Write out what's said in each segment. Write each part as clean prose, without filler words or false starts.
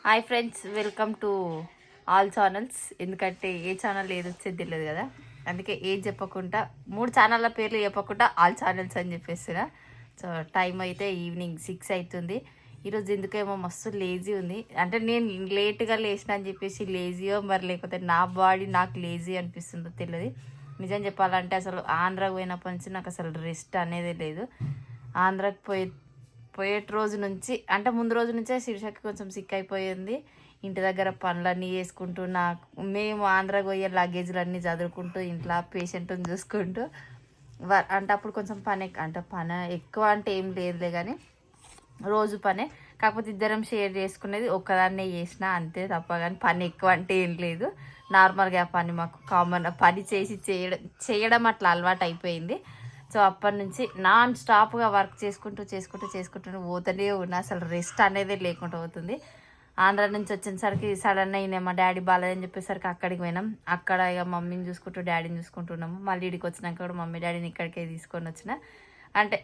Hi friends, welcome to all channels. ఎందుకంటే ఏ channel ఏది వచ్చేది తెలియదు కదా, అందుకే ఏం చెప్పకుండా 3 ఛానళ్ళ పేర్లు చెప్పకుండా ఆల్ ఛానల్స్ అని చెప్పేస్తున్నా. సో టైం అయితే ఈవినింగ్ 6 అవుతుంది. ఈరోజు ఎందుకేమో మస్తు లేజీ ఉంది. అంటే నేను లేట్గా లేచిన అని చెప్పేసి లేజీయో మరి లేకపోతే నా బాడీ నాకు లేజీ అనిపిస్తుందో తెలియదు. నిజం చెప్పాలంటే అసలు ఆంధ్రాకి పోయినప్పటి నుంచి నాకు అసలు రెస్ట్ అనేది లేదు. ఆంధ్రాకి పోయేట రోజు నుంచి అంటే ముందు రోజు నుంచే శీర్షకి కొంచెం సిక్ అయిపోయింది. ఇంటి దగ్గర పనులన్నీ చేసుకుంటూ మేము ఆంధ్రాకి పోయే లగేజ్లన్నీ చదువుకుంటూ ఇంట్లో పేషెంట్ని చూసుకుంటూ అంటే అప్పుడు కొంచెం పని ఎక్కువ అంటే ఏం లేదులే, కానీ రోజు పనే. కాకపోతే ఇద్దరం షేర్ చేసుకునేది, ఒక్కదాన్నే చేసిన అంతే తప్ప, కానీ పని ఎక్కువ అంటే ఏం లేదు. నార్మల్గా పని మాకు కామన్, పని చేయడం అట్లా అలవాటు అయిపోయింది. సో అప్పటి నుంచి నాన్ స్టాప్గా వర్క్ చేసుకుంటూ పోతూనే ఉన్నా. అసలు రెస్ట్ అనేది లేకుండా పోతుంది. ఆంధ్ర నుంచి వచ్చేసరికి సడన్ అయినా మా డాడీ బాగాలేదని చెప్పేసరికి అక్కడికి పోయినాం. అక్కడ ఇక మమ్మీని చూసుకుంటూ డాడీని చూసుకుంటున్నాము. మళ్ళీ ఇక్కడికి వచ్చినాక కూడా మమ్మీ డాడీని ఇక్కడికే తీసుకొని వచ్చిన. అంటే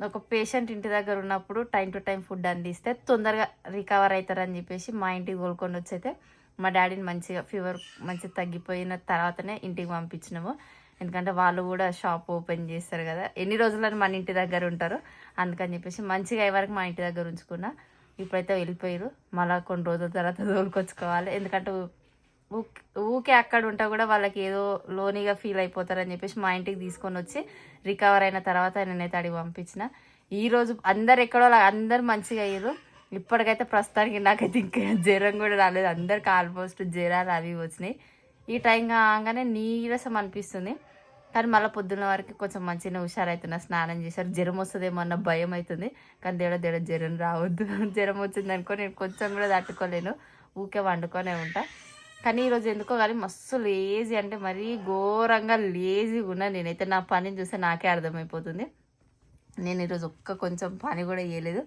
ఒక పేషెంట్ ఇంటి దగ్గర ఉన్నప్పుడు టైం టు టైం ఫుడ్ అందిస్తే తొందరగా రికవర్ అవుతారని చెప్పేసి మా ఇంటికి కోలుకొని వచ్చి అయితే మా డాడీని మంచిగా ఫీవర్ మంచిగా తగ్గిపోయిన తర్వాతనే ఇంటికి పంపించినాము. ఎందుకంటే వాళ్ళు కూడా షాప్ ఓపెన్ చేస్తారు కదా, ఎన్ని రోజులని మన ఇంటి దగ్గర ఉంటారు, అందుకని చెప్పేసి మంచిగా అయ్యే వరకు మా ఇంటి దగ్గర ఉంచుకున్నా. ఇప్పుడైతే వెళ్ళిపోయారు, మళ్ళీ కొన్ని రోజుల తర్వాత తోలుకొచ్చుకోవాలి. ఎందుకంటే ఊకే అక్కడ ఉంటా కూడా వాళ్ళకి ఏదో లోనీగా ఫీల్ అయిపోతారని చెప్పేసి మా ఇంటికి తీసుకొని వచ్చి రికవర్ అయిన తర్వాత నేనైతే అడిగి పంపించిన. ఈరోజు అందరు ఎక్కడో అందరు మంచిగా అయ్యారు. ఇప్పటికైతే ప్రస్తుతానికి నాకైతే ఇంకా జ్వరం కూడా రాలేదు. అందరికి ఆల్మోస్ట్ జ్వరాలు అవి వచ్చినాయి. ఈ టైం కాగానే నీరసం అనిపిస్తుంది, కానీ మళ్ళీ పొద్దున్న వరకు కొంచెం మంచిగా హుషారవుతున్నా. స్నానం చేశారు, జ్వరం వస్తుందేమో అన్న భయం అవుతుంది, కానీ దేడ జ్వరం రావద్దు. జ్వరం వచ్చింది అనుకో నేను కొంచెం కూడా తట్టుకోలేను, ఊకే వండుకొనే ఉంటా. కానీ ఈరోజు ఎందుకో కానీ మస్తు లేజీ, అంటే మరీ ఘోరంగా లేజీగా ఉన్నా. నేనైతే నా పనిని చూస్తే నాకే అర్థమైపోతుంది. నేను ఈరోజు కొంచెం పని కూడా చేయలేదు.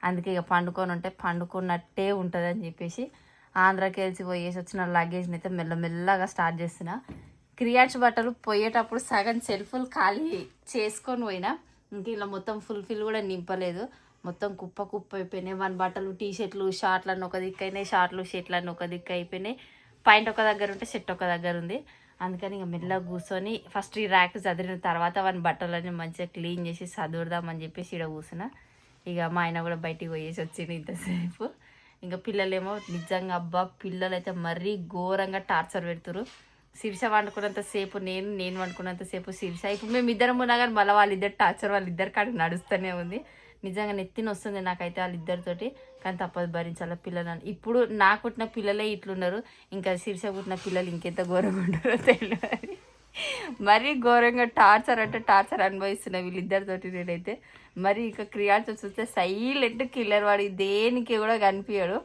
అందుకే ఇక పండుకొని ఉంటే పండుకున్నట్టే ఉంటుంది అని చెప్పేసి ఆంధ్రాకి వెళ్ళి పోయేసి వచ్చిన లగేజ్ని అయితే మెల్లమెల్లగా స్టార్ట్ చేస్తున్నా. క్రియాన్స్ బట్టలు పోయేటప్పుడు సగం సెల్ఫులు ఖాళీ చేసుకొని పోయినా, ఇంక ఇలా మొత్తం ఫుల్ఫిల్ కూడా నింపలేదు. మొత్తం కుప్ప అయిపోయినాయి. మన బట్టలు టీషర్ట్లు షార్ట్లన్నీ ఒక దిక్కు అయినాయి, షర్ట్లన్నీ ఒక దిక్కు అయిపోయినాయి. పాయింట్ ఒక దగ్గర ఉంటే షర్ట్ ఒక దగ్గర ఉంది. అందుకని ఇక మెల్లగా కూర్చొని ఫస్ట్ ఈ ర్యాక్ చదివిన తర్వాత వాని బట్టలన్నీ మంచిగా క్లీన్ చేసి చదువుదామని చెప్పేసి ఇక్కడ కూర్చున్నా. ఇక మా ఆయన కూడా బయటికి పోయేసి వచ్చింది ఇంతసేపు. ఇంకా పిల్లలేమో నిజంగా అబ్బా, పిల్లలు అయితే మరీ ఘోరంగా టార్చర్ పెడుతురు. శీర్ష వండుకున్నంతసేపు నేను వండుకున్నంతసేపు శీర్ష. ఇప్పుడు మేము ఇద్దరం ఉన్నా కానీ మళ్ళీ వాళ్ళిద్దరు టార్చర్ వాళ్ళిద్దరు కాడికి నడుస్తూనే ఉంది. నిజంగా నెత్తిన వస్తుంది నాకైతే వాళ్ళిద్దరితోటి, కానీ తప్పదు భరించాలి పిల్లలని. ఇప్పుడు నాకు పుట్టిన పిల్లలే ఇట్లున్నారు, ఇంకా శీర్ష పుట్టిన పిల్లలు ఇంకెంత ఘోరంగా ఉంటారో తెలియదు. మరీ ఘోరంగా టార్చర్ అంటే టార్చర్ అనుభవిస్తున్నా వీళ్ళిద్దరితోటి నేనైతే. మరి ఇక క్రియాన్స్ చూస్తే సైలెంట్ కిల్లర్, వాడు దేనికి కూడా కనిపించాడు.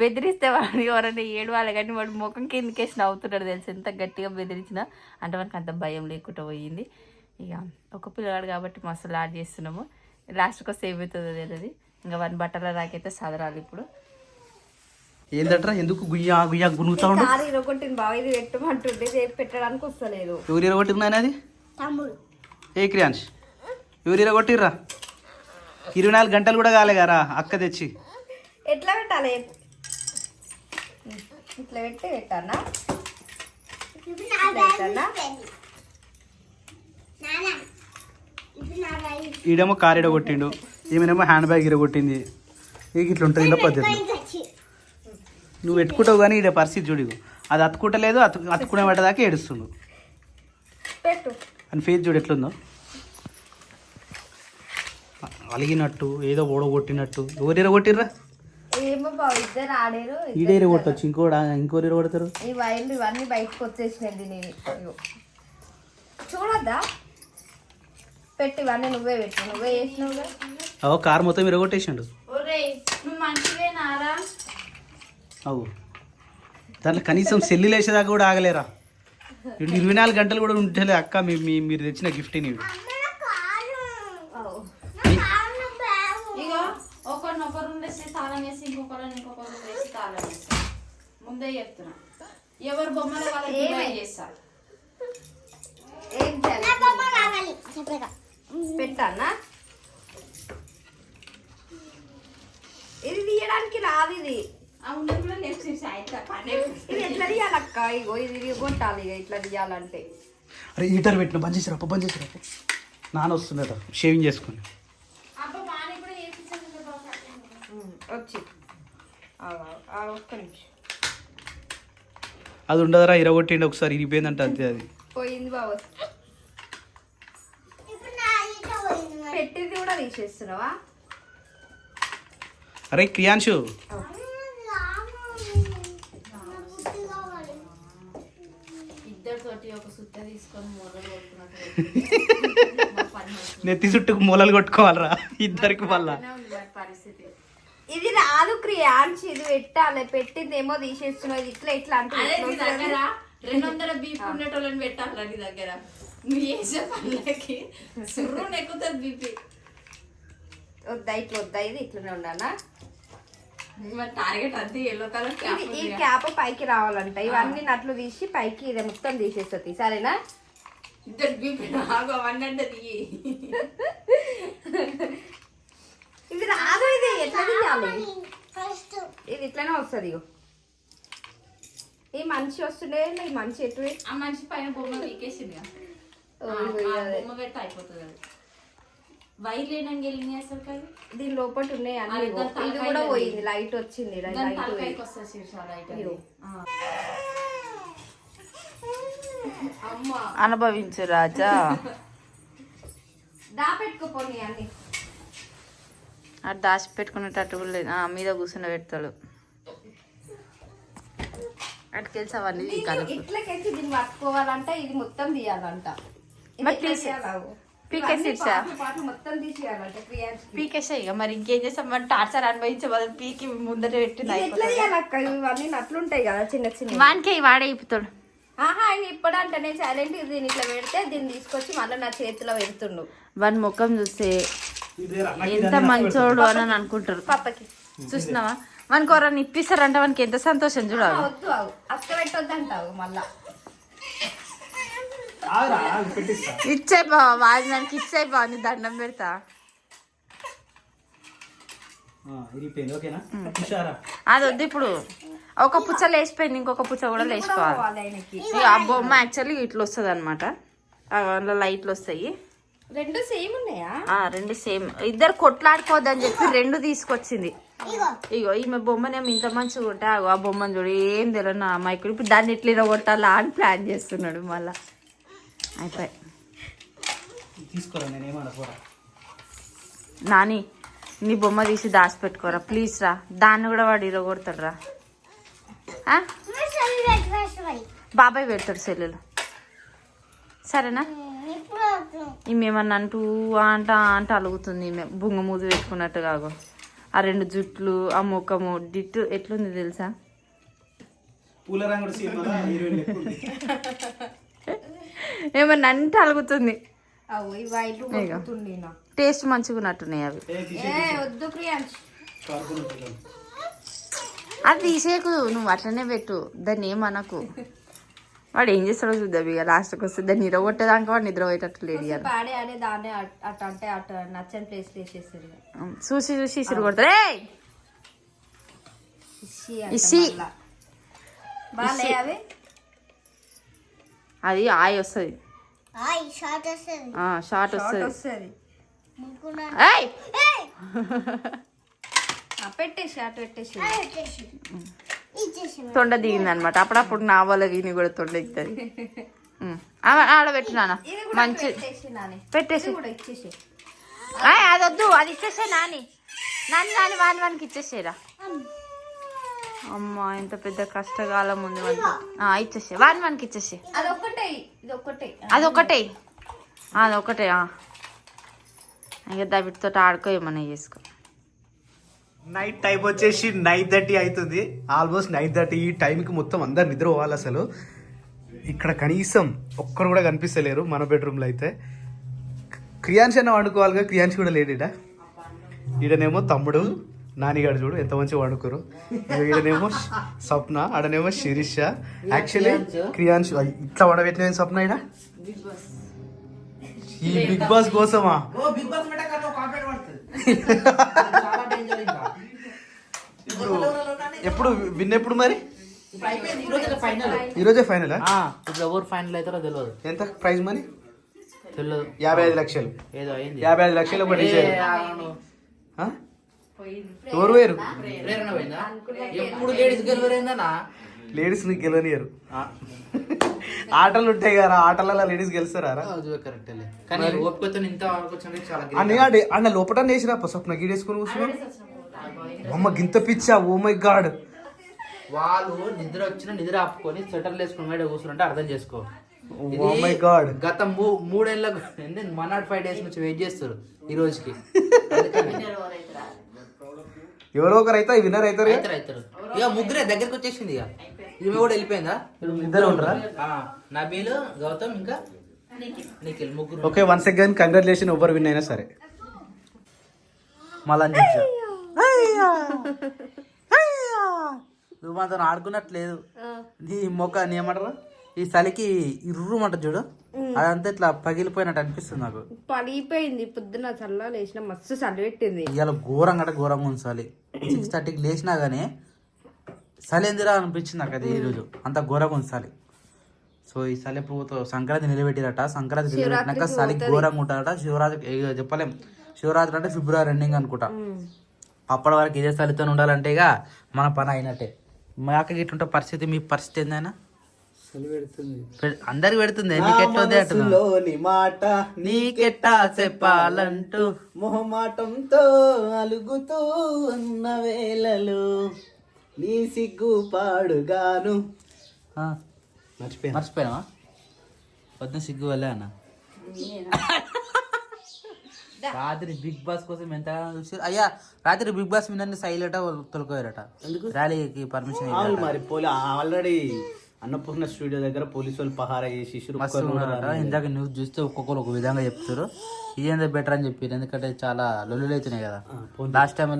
బెదిరిస్తే వాడు ఎవరైనా ఏడవాలి, కానీ వాడు ముఖం కిందకేసి నవ్వుతున్నాడు తెలుసు, ఎంత గట్టిగా బెదిరించినా. అంటే మనకు అంత భయం లేకుండా పోయింది. ఇక ఒక పిల్లవాడు కాబట్టి మస్తు లాడ్ చేస్తున్నాము. లాస్ట్కి వస్తే ఏమవుతుందో తెలియదు. ఇంకా వాని బట్టల రాకైతే సదరాలి ఇప్పుడు. ఏంటంటారా ఎందుకు గుయ్యా గుయ్యా గునుగుతా ఉండు? ఇరగొట్టిన బాగా ఇది పెట్టమంటుండే పెట్టడానికి వస్తలేదు. ఎవరు ఇరగొట్టిందని అది? ఏ క్రియాన్స్ ఎవరు ఇరగొట్టిర్రా? 24 గంటలు కూడా కాలే కదా అక్క తెచ్చి. ఎట్లా పెట్టాలి? ఇట్లా పెట్టానా? ఈడేమో కార్ ఇరగొట్టిండు, ఈమెనేమో హ్యాండ్ బ్యాగ్ ఇరగొట్టింది. ఇక ఇట్లా ఉంటుంది ఇలా పద్ధతి. నువ్వు పెట్టుకుంటావు కానీ ఈడ పరిస్థితి చూడు, అది అతుకుంటలేదు, అతుకునే పడ్డదాకా ఏడుస్తుండు. అని ఫేస్ చూడు ఎట్లుందో, అలిగినట్టు ఏదో ఓడగొట్టినట్టు. ఎవరు ఇరగొట్టిర్రా? ఏమో బాబు, ఇద్దరు ఆడారు. ఈడే ఇరగొట్టచ్చు, ఇంకోరు ఇరగొడతారు. ఈ వైర్లు ఇవన్నీ బయటకు వచ్చేసినది. నేను చూడద్దా పెట్టి ఇవన్నీ నువ్వే చేసినావు. కారు మొత్తం ఇరగొట్టేసిండు. నువ్వు మంచివేనారా? అవు దాంట్లో కనీసం సెల్లు వేసేదాకా కూడా ఆగలేరా? 24 గంటలు కూడా ఉంటలే అక్క. మీరు తెచ్చిన గిఫ్ట్ నీవు. ఒకరినొకరు వేసి తాళం వేసి ఇంకొకరు వేసి తాళం వేసి ముందే చెప్తున్నా, ఎవరు బొమ్మలు వాళ్ళకి చేస్తారు. ఏం పెట్టానా? ఇది తీయడానికి రాదు. ఇది ఇది ఎట్లా తీయాలక్క? ఇగో ఇది కొట్టాలి ఇక ఇట్లా తీయాలంటే. అరే హీటర్ పెట్టిన బంద్ చేసిరా నాన్న వస్తుందట షేవింగ్ చేసుకుని వచ్చి ఒక్క నిమిషం అది ఉండదురా ఇరగొట్టిండి ఒకసారి ఇరిగిపోయిందంట అంతే అది పోయింది బాబు. పెట్టింది కూడా తీసేస్తున్నావా? అరే క్రియాంశు ఇద్దరితోటి ఒక సుత్త తీసుకొని మూలలు కొట్టుకున్నట్టు నెత్తి చుట్టుకు మూలలు కొట్టుకోవాలరా ఇద్దరికి మళ్ళా పరిస్థితి. ఇది రాదు క్రియాన్స్, ఇది పెట్టాలి. పెట్టింది ఏమో తీసేస్తున్నావు. ఇది ఇట్లా ఇట్లా అంటే 200 బీపీ ఉండేటోళ్ళని పెట్టాలి నీ దగ్గర. నువ్వు చేసే పనులకి సుర్రుని ఎక్కుతుంది బీపీ. వద్దా ఇట్లా వద్దా? ఇది ఇట్లనే ఉండాలా? టార్గెట్ అంతే ఎల్లో కలర్ ఈ క్యాప్ పైకి రావాలంట. ఇవన్నీ నట్లు తీసి పైకి ఇది మొత్తం తీసేస్తుంది. సరేనా? ఇద్దరు బీపీ అవన్నీ అంటే దిగి. ఇది రాదు. ఇది ఎట్లా తీయాలి? ఇది ఇట్లనే వస్తుంది. ఈ మనిషి వస్తుండే ఈ మనిషి ఎటు ఆ మనిషి పైన బొమ్మ వీకేసింది. బొమ్మ పెడితే అయిపోతుంది. అది వైర్ లేనంగా వెళ్ళినాయి అసలు కాదు. దీని లోపల ఉన్నాయి అన్ని. ఇది కూడా పోయింది. లైట్ వచ్చింది. అనుభవించు రాజా. దా పెట్టుకోపోయి అన్ని అది దాచి పెట్టుకునేటట్టు కూడా లేదు. మీద కూర్చుని పెడతాడు. అటు తెలిసి అవన్నీ ఇట్లకెళ్ళి దీన్ని పట్టుకోవాలంట. ఇది మొత్తం తీయాలంట. పీకేసిచ్చా మొత్తం తీసేయాలంట. పీకేసా ఇక మరి ఇంకేం చేస్తాం? మరి టార్చర్ అనుభవించే బదులు పీకి ముందర పెట్టింది. ఎట్లా తీయాలక్క? ఇవన్నీ నట్లుంటాయి కదా చిన్న చిన్న. వానికి వాడే ఇప్పుతాడు. ఆయన ఇప్పుడంటే నేను సైలెంట్ దీన్ని ఇట్లా పెడితే దీన్ని తీసుకొచ్చి మళ్ళీ నా చేతిలో పెడుతుండు. వాని ముఖం చూస్తే ఎంత మంచోడు అని అనుకుంటారు. పప్పకి చూసినావా? వానికి ఎవరన్నా ఇప్పిస్తారంట వానికి ఎంత సంతోషం చూడాలి. వద్దు అక్క పెట్టొద్దు అంటావు మళ్ళా. ఇచ్చే బావా వాడి దానికి ఇచ్చే బావ నీ దండం పెడతా. అది వద్దు. ఇప్పుడు ఒక పుచ్చ లేచిపోయింది. ఇంకొక పుచ్చ కూడా లేచిపోవాలి. ఇక ఆ బొమ్మ యాక్చువల్లీ ఇట్లా వస్తుంది అనమాట. అందులో లైట్లు వస్తాయి. రెండు సేమ్ ఉన్నాయా? రెండు సేమ్. ఇద్దరు కొట్లాడుకోవద్దని చెప్పి రెండు తీసుకొచ్చింది. ఇగో ఈమె బొమ్మనేమో ఇంత మంచిగా ఉంటే ఆ బొమ్మను చూడు ఏం తెలియదు నా అమ్మాయికుడు. ఇప్పుడు దాన్ని ఎట్లా ఇరగొట్టాలా అని ప్లాన్ చేస్తున్నాడు. మళ్ళా అయిపోయి నాని నీ బొమ్మ తీసి దాచిపెట్టుకోరా ప్లీజ్ రా. దాన్ని కూడా వాడు ఇరగొడతాడు రా. బాబాయ్ పెడతాడు సెల్లులు. సరేనా? ఈమెమన్నా అంటూ అంట అలుగుతుంది. ఈమె బుంగ మూదు పెట్టుకున్నట్టు కాదు. ఆ రెండు జుట్లు ఆ ముఖము డిట్టు ఎట్లుంది తెలుసా? ఏమన్నా అంటే అలుగుతుంది. టేస్ట్ మంచిగా ఉన్నట్టున్నాయి అవి. అది తీసేకు నువ్వు అట్లనే పెట్టు. దాన్ని ఏమనకు. వాడు ఏం చేస్తాడో చూద్దాం ఇక. లాస్ట్కి వస్తే దాన్ని నిద్రగొట్టేదాకా వాడు నిద్ర పోయేటట్టు లేదు. నచ్చని ప్లేస్ వేసేస్తారు. చూసి చూసి ఇసురు కొడతారు. అది ఆయి వస్తుంది. షార్ట్ వస్తుంది. పెట్టేసి అటు పెట్టేసి తొండ దిగింది అనమాట. అప్పుడప్పుడు నా వల్ల వీని కూడా తొండ ఎక్కుతుంది. ఆడబెట్టినా మంచి పెట్టేసి. అది వద్దు అది ఇచ్చేసే నాని. నాని నాని వానికి ఇచ్చేసేరా. అమ్మా ఎంత పెద్ద కష్టకాలం ఉంది. ఇచ్చేసే వానికి ఇచ్చేసే. అదొకటే ఇక దావిటితో ఆడుకో ఏమన్నా చేసుకో. నైట్ టైం వచ్చేసి 9:30 అవుతుంది. ఆల్మోస్ట్ 9:30. ఈ టైంకి మొత్తం అందరు నిద్ర పోవాలి. అసలు ఇక్కడ కనీసం ఒక్కరు కూడా కనిపిస్తలేరు మన బెడ్రూమ్లో అయితే. క్రియాన్స్ అన్న వండుకోవాలిగా. క్రియాన్స్ కూడా లేడు. ఈడనేమో తమ్ముడు నానిగాడు చూడు ఎంత మంచిగా వండుకోరు. ఈడనేమో స్వప్న, ఆడనేమో శిరీష. యాక్చువల్లీ క్రియాన్స్ ఇట్లా వండబెట్టిన స్వప్న ఈడ ఈ బిగ్ బాస్ కోసమా? ఇప్పుడు ఎప్పుడు విన్ ఎప్పుడు మరి ఫైనల్ ఈరోజే ఫైనలా ఇప్పుడు ఎవరు ఫైనల్ అవుతారో తెలియదు. ఎంత ప్రైజ్ మనీ? తెలియదు. 55 లక్షలు. ఏదో అయింది. 55 లక్షలు ఒక డీజే. ఆ? ఎవరు వేరు ప్రేరణ పోయిందా? ఎప్పుడు లేడీస్ గెలవరేందన్నా? లేడీస్ ని గెలవనియరు. ఆటలు ఉంటాయి కదా, ఆటలలో లేడీస్ గెలుస్తారా? కరెక్ట్. కానీ ఓపికతో ఇంత ఆడుకోవచ్చు చాలా అని అన్న లోపల వేసిరా స్వప్న గీడేసుకొని కూర్చున్నాడు. అమ్మ గింత పిచ్చా, ఓ మై గాడ్. వాళ్ళు నిద్ర నిద్ర ఆపుకొని స్వెటర్లు వేసుకుని మీద కూర్చుంటే అర్థం చేసుకో. Oh my god. గత 105 days నుంచి వెయిట్ చేస్తారు ఈ రోజుకి. ఎవరో ఒకరు అయితే విన్నర్ అవుతారు. అవుతారు. ఇక ముగ్గురే దగ్గరికి వచ్చేసింది. ఇక ఈమె కూడా వెళ్ళిపోయిందా? ఇద్దరు ఉంటారా? నబీల్, గౌతమ్ ఇంకా నిఖిల్ ముగ్గురు. ఓకే, వన్స్ అగైన్ కంగ్రాచులేషన్ ఎవరు విన్ అయినా సరే. మళ్ళా నువ్వు మాత్రం ఆడుకున్నట్లేదు. నీ మొక్క నీ ఏమంటారు ఈ చలికి ఇర్రుమంట చూడు, అదంతా ఇట్లా పగిలిపోయినట్టు అనిపిస్తుంది నాకు. పడిపోయింది పొద్దున చల్ల లేచిన మస్తు చలి పెట్టింది. ఇవాళ ఘోరంగా ఘోరంగా ఉంది చలి. 6:30కి లేచినా గానీ చలి ఎందురా అనిపించింది నాకు అది ఈరోజు. అంత ఘోరంగా ఉంది చలి. సో ఈ చలి ఎప్పుడు సంక్రాంతి నిలబెట్టిరట. సంక్రాంతి నిలబెట్టినాక చలి ఘోరంగా ఉంటారట. శివరాత్రి చెప్పలేం. శివరాత్రి అంటే ఫిబ్రవరి ఎండింగ్ అనుకుంటా. అప్పటి వరకు ఇదే చలితో ఉండాలంటే ఇక మన పని అయినట్టే. మాకు ఇట్లుంటే పరిస్థితి, మీ పరిస్థితి ఏందైనా అందరికి పెడుతుంది. నీకెట్టుంది అంటున్నా మాట నీకెట్టా చెప్పాలంటూ మొహమాటంతో అలుగుతూ ఉన్న వేళలు నీ సిగ్గు పాడుగాను. మర్చిపోయినావా? పొద్దున సిగ్గు వెళ్ళా అన్న. రాత్రి బిగ్ బాస్ కోసం ఎంత చూసారు అయ్యా. రాత్రి బిగ్ బాస్ మీద సైలెంట్ తొలకోయారట. ర్యాలీకి పర్మిషన్ మరి ఆల్రెడీ అన్నపూర్ణ స్టూడియో దగ్గర పోలీసు వాళ్ళు పహారా చేసి ఇందాక న్యూస్ చూస్తే ఒక్కొక్కరు ఒక విధంగా చెప్తారు. ఇదేందో బెటర్ అని చెప్పారు. ఎందుకంటే చాలా లొల్లులు అవుతున్నాయి కదా. లాస్ట్ టైం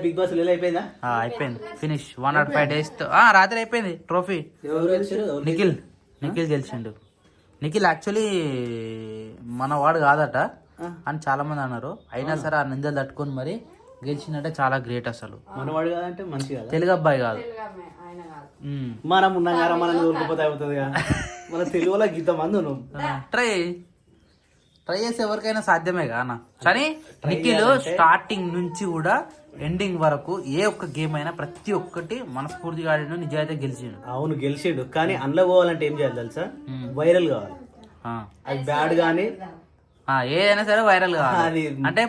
బిగ్ బాస్ అయిపోయిందా? అయిపోయింది. ఫినిష్ 105 days తో రాత్రి అయిపోయింది. ట్రోఫీ నిఖిల్ గెలిచిండు. నిఖిల్ యాక్చువల్లీ మన వాడు కాదట అని చాలా మంది అన్నారు. అయినా సరే ఆ నిందలు తట్టుకొని మరి గెలిచిందంటే చాలా గ్రేట్. అసలు మనవాడు కాదంటే మంచి కదా, తెలుగు అబ్బాయి కాదు. మనం ఉన్నాం కదా, మనం దొరికిపోతే అవుతుంది కదా. మన తెలుగులో గీత మంది ట్రై చేస్తే ఎవరికైనా సాధ్యమే కదా. కానీ నిఖిల్ స్టార్టింగ్ నుంచి కూడా ఎండింగ్ వరకు ఏ ఒక్క గేమ్ అయినా ప్రతి ఒక్కటి మనస్ఫూర్తిగా ఆడిండు, నిజాయితీ గెలిచిండు. అవును గెలిచిండు. కానీ అందులో పోవాలంటే ఏం చేయాలి తెలుసా? వైరల్ కావాలి. అది బ్యాడ్ గానీ ఏదైనా సరే వైరల్ కావాలి. అంటే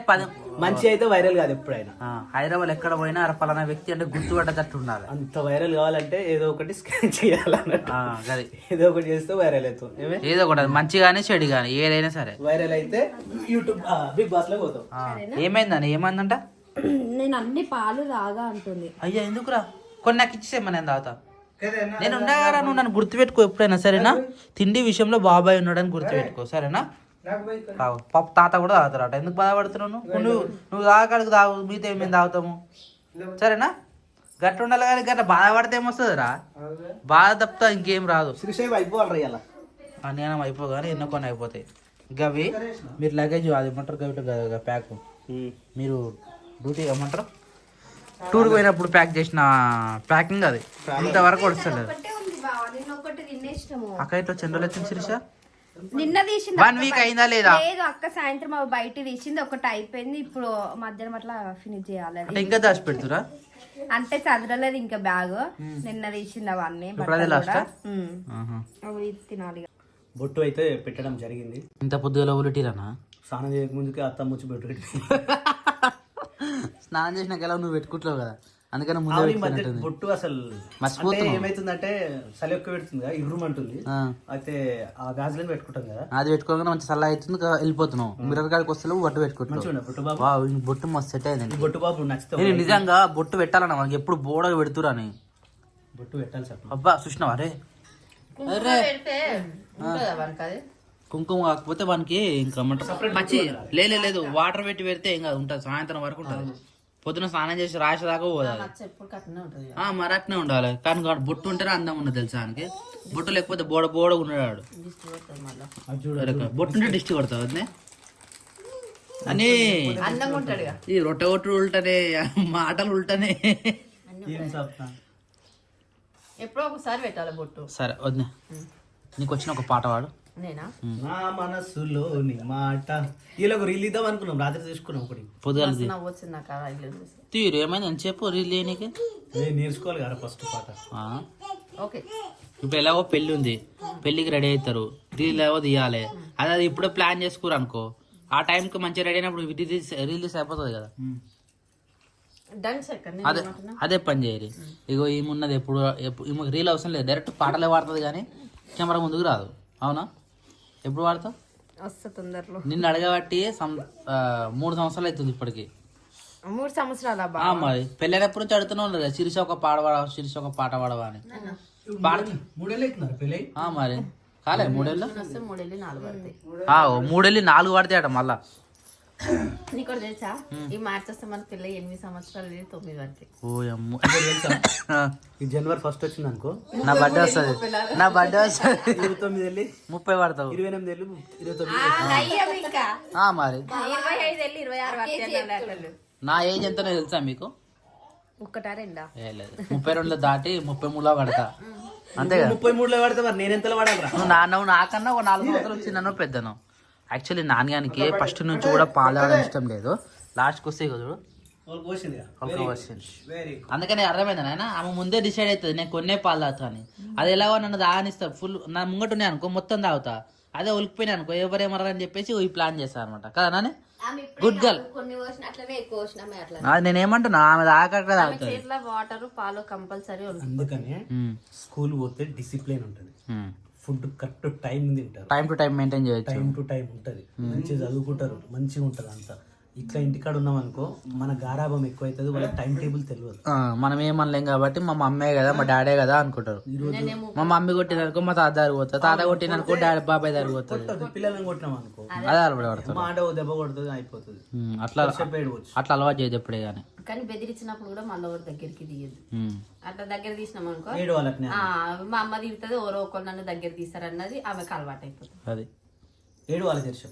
మంచి అయితే వైరల్ కాదు ఎప్పుడైనా. హైదరాబాద్ ఎక్కడ పోయినా పలానా వ్యక్తి అంటే గుర్తుపడ్డట్టు ఉండాలి. అంత వైరల్ కావాలంటే ఏదో ఒకటి స్కాన్ చేయాలన్నట్టు. ఏదో ఒకటి చేస్తే వైరల్ అవుతుంది. ఏదో ఒకటి మంచి గానీ చెడు గానీ ఏదైనా సరే వైరల్ అయితే యూట్యూబ్ బిగ్ బాస్ లో పోతాం. ఏమైందని ఏమైందంట? నేను అన్ని పాలు రాగా అంటుంది. అయ్యా ఎందుకురా, కొన్ని నాకు ఇచ్చేసేమ్మా, నేను తాగుతా. నేను ఉండగారా, నువ్వు నన్ను గుర్తుపెట్టుకో ఎప్పుడైనా సరేనా. తిండి విషయంలో బాబాయ్ ఉన్నాడని గుర్తుపెట్టుకో సరేనా. పాప తాత కూడా తాగుతారట. ఎందుకు బాధపడుతున్నావు? నువ్వు తాగడికి తాగు, మిగతా మేము తాగుతాము సరేనా. గట్ట ఉండాలి కానీ గట్ట బాధపడితే ఏమొస్తుందిరా? బాధ తప్ప ఇంకేం రాదు. నేను అయిపోగానే ఎన్నో కొన్ని అయిపోతాయి. గవి మీరు లగేజ్ అది ఏమంటారు గవి ప్యాక్ మీరు డ్యూటీ ఏమంటారు టూర్ పోయినప్పుడు ప్యాక్ చేసిన ప్యాకింగ్ అది ఇంతవరకు వస్తుంది. అక్క ఇట్లా చెండలు వచ్చింది శిరీష. నిన్న తీసింది 1 week అయిందా లేదా? లేదు అక్క, సాయంత్రం బయట తీసింది ఒకటి అయిపోయింది. ఇప్పుడు మధ్యాహ్నం అట్లా ఫినిష్ చేయాలి. అంటే ఇంకా దాచి పెడుతురా? అంటే చదరలేదు ఇంకా బ్యాగ్. నిన్న తీసింది అవన్నీ తినాలి. బొట్టు అయితే పెట్టడం జరిగింది. ఇంత పొద్దుగా ఉలిటిరానా? స్నానం చేయక ముందుకే అత్త ముచ్చి బొట్టు పెట్టి స్నానం చేసినాక ఎలా నువ్వు పెట్టుకుంటావు కదా, అందుకని ముందు బొట్టు అసలు ఏమైతుందంటే చలి ఎక్కువ పెడుతుంది కదా, ఇర్రుమంటుంది. అయితే ఆ గాజులను పెట్టుకుంటాం కదా, అది పెట్టుకోగానే మంచి చల్ల అవుతుంది, వెళ్ళిపోతున్నావు. మిర్రర్ కాడికి వస్తే బొట్టు పెట్టుకుంటున్నావు. బొట్టు మస్తు సెట్ అయింది. బొట్టు బాబు నచ్చితే నేను నిజంగా బొట్టు పెట్టాలన్నా మనకి ఎప్పుడు బోడగా పెడుతురా అని. బొట్టు పెట్టాలి సార్. అబ్బా చూసినావా రే, కుంకుమ కాకపోతే వానికి ఇంకా మంచి లేదు వాటర్ పెట్టి పెడితే ఇంకా ఉంటుంది, సాయంత్రం వరకు ఉంటుంది. పొద్దున స్నానం చేసి రాసేదాకా పోదాలి, మరి అట్నే ఉండాలి. కానీ బొట్టు ఉంటేనే అందం ఉన్నది తెలుసా ఆయనకి. బొట్టు లేకపోతే బోడ ఉన్నాడు. బొట్టు ఉంటే దిష్టి కొడతావు అదే అని. ఈ రొట్టె కొట్టు ఉల్టనే, మాటలు ఉల్టనే. ఏం చెప్తా ఎప్పుడో ఒకసారి పెట్టాలి బొట్టు. సరే వద్దు, నీకు వచ్చిన ఒక పాట పాడు. నేనా? నా మనసులోని మాట వీళ్ళకు రీల్ ఇద్దాం అనుకున్నాం, రాత్రి తీసుకున్నాం ఒకటి. పొద్దుగాలది నవ్వు వచ్చింది నాకు ఆ ఇల్లు చూసి. తీరు ఏమైంది అని చెప్పు రీలేనికి. నేర్చుకోవాలి కదా ఫస్ట్ పాట. ఓకే, ఇప్పుడు ఎలాగో పెళ్ళి ఉంది, పెళ్ళికి రెడీ అవుతారు, రీల్ ఏవో తీయాలి. అదే ఇప్పుడే ప్లాన్ చేసుకోరు అనుకో, ఆ టైంకి మంచిగా రెడీ అయినప్పుడు రిలీజ్ అయిపోతుంది కదా. Done second. అదే అదే పని చేయరు. ఇగో ఏమున్నది ఎప్పుడు ఈమెకు రీల్ అవసరం లేదు, డైరెక్ట్ పాటలే వాడుతుంది కానీ కెమెరా ముందుకు రాదు. అవునా? ఎప్పుడు వాడతావు? వస్తా తొందరలో. నిన్ను అడగబట్టి 3 సంవత్సరాలు అవుతుంది ఇప్పటికి. 3 సంవత్సరాల మరి పెళ్ళైనప్పటి నుంచి అడుగుతూనే ఉన్నారు కదా, శిరీష ఒక పాట పాడవా, శిరీష ఒక పాట పాడవా అని. పాడుతా 3 ఏళ్ళు అవుతున్నారు పెళ్ళి. మరి కాలే 3 ఏళ్ళు, 3 వెళ్ళి 4 పడతాయి. 3 వెళ్ళి 4 పడతాయి అట మళ్ళా. నీకు ఒకటి తెలుసా, ఈ మార్చి వస్తే మన పిల్ల 8 సంవత్సరాలు 9 పడతాయి. ఓ అమ్మ, ఈ జనవరి 1 వచ్చింది అనుకో, నా బర్త్డే వస్తుంది, నా బర్త్డే వస్తుంది. 29 వెళ్ళి 30 పడతావు. 28 వెళ్ళి 29. ఇంకా మరి 25 వెళ్ళి 26 పడతాయి. నా ఏజ్ ఎంతనో తెలుసా మీకు? ఒక్కటా రెండా? ఏ లేదు, 32 దాటి 33లో పడతా అంతే కదా. 33లో పడితే మరి నేను ఎంతలో పడాలరా? నువ్వు నాకన్నా ఒక 4 సంవత్సరాలు చిన్ననో పెద్దనో. యాక్చువల్లీ నాన్నగానికి ఫస్ట్ నుంచి కూడా పాలు తాగడం ఇష్టం లేదు, లాస్ట్కి వస్తే కదా అందుకని అర్థమైంది నాయన. ఆమె ముందే డిసైడ్ అవుతుంది నేను కొన్నే పాలు తాగుతా అని. అది ఎలాగో నన్ను తాగనిస్తా, ఫుల్ నా ముంగట ఉన్నాయి అనుకో మొత్తం తాగుతా, అదే ఒలికిపోయినా అనుకో ఎవరేమరా అని చెప్పేసి ఈ ప్లాన్ చేస్తా అనమాట కదా నాని. Good girl. అది నేనేమంటున్నా, ఆమె తాగక తాగుతుంది. చేతిలో వాటర్ పాలు కంపల్సరీ. అందుకనే స్కూల్ పోతే డిసిప్లిన్ ఉంటుంది, ఫుడ్ కరెక్ట్ టైం తింటారు, టైం టు టైం మెయింటైన్ చేయొచ్చు, టైం టు టైం ఉంటుంది, మంచిగా చదువుకుంటారు, మంచిగా ఉంటుంది అంతా. ఇట్లా ఇంటికాడ ఉన్నాం అనుకో మన గారాభం ఎక్కువ అవుతుంది, వాళ్ళ టైం టేబుల్ తెలియదు. మనం ఏమనలేం కాబట్టి మా మమ్మే కదా మా డాడే కదా అనుకుంటారు. మా మమ్మీ కొట్టిననుకో మా తాత దారి పోతుంది, తాత కొట్టిననుకో డాడీ బాబాయ్ దారి పోతుంది. పిల్లలను కొట్టినాం అనుకో అదే అలవాటు పడుతుంది, మాట దెబ్బ కొడుతుంది అయిపోతుంది. అట్లా అట్లా అలవాటు చేయదు ఎప్పుడే కానీ. కానీ బెదిరించినప్పుడు కూడా మళ్ళీ ఒకటి దగ్గరికి తీయదు. అట్లా దగ్గర తీసినాం అనుకో ఏడు వాళ్ళకి మా అమ్మ తిరుగుతుంది, ఎవరో ఒకరు నన్ను దగ్గర తీస్తారన్నది ఆమెకు అలవాటు అయిపోతుంది. అది ఏడు వాళ్ళకి తెలుసు.